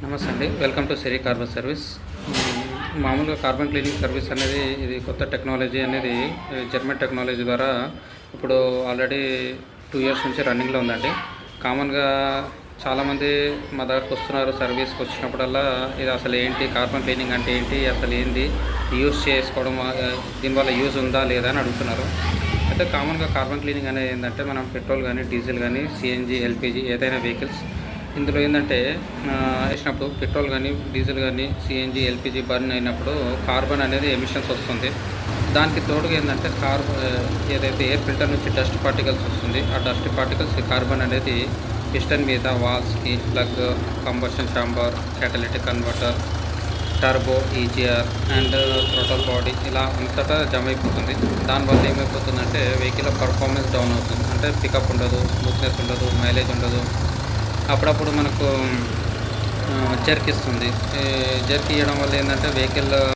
నమస్తే అండి. Welcome to Siri carbon service. మామూలుగా కార్బన్ క్లీనింగ్ సర్వీస్ అనేది ఇది కొత్త టెక్నాలజీ అనేది జర్మన్ టెక్నాలజీ ద్వారా ఇప్పుడు ఆల్రెడీ 2 ఇయర్స్ నుంచి రన్నింగ్లో ఉందండి. కామన్గా చాలామంది మా దగ్గరకు వస్తున్నారు. సర్వీస్కి వచ్చినప్పుడల్లా ఇది అసలు ఏంటి, కార్బన్ క్లీనింగ్ అంటే ఏంటి, అసలు ఏంది, యూజ్ చేసుకోవడం దీనివల్ల యూజ్ ఉందా లేదా అని అడుగుతున్నారు. అయితే కామన్గా కార్బన్ క్లీనింగ్ అనేది ఏంటంటే మనం పెట్రోల్ కానీ, డీజిల్ కానీ, సిఎన్జి, ఎల్పిజి ఏదైనా వెహికల్స్ ఇందులో ఏంటంటే వేసినప్పుడు పెట్రోల్ కానీ, డీజిల్ కానీ, సిఎన్జి, ఎల్పిజి బర్న్ అయినప్పుడు కార్బన్ అనేది ఎమిషన్స్ వస్తుంది. దానికి తోడుగా ఏంటంటే ఏదైతే ఎయిర్ ఫిల్టర్ నుంచి డస్ట్ పార్టికల్స్ వస్తుంది, ఆ డస్ట్ పార్టికల్స్ కార్బన్ అనేది పిస్టన్ మీద, వాల్స్కి, plug, combustion chamber, catalytic converter, turbo, EGR and throttle body ఇలా అంతటా జమ అయిపోతుంది. దానివల్ల ఏమైపోతుందంటే వెహికల్ పర్ఫార్మెన్స్ డౌన్ అవుతుంది. అంటే పికప్ ఉండదు, స్మూత్నెస్ ఉండదు, మైలేజ్ ఉండదు. అప్పుడప్పుడు మనకు జర్క్ ఇస్తుంది. జర్క్ ఇవ్వడం వల్ల ఏంటంటే వెహికల్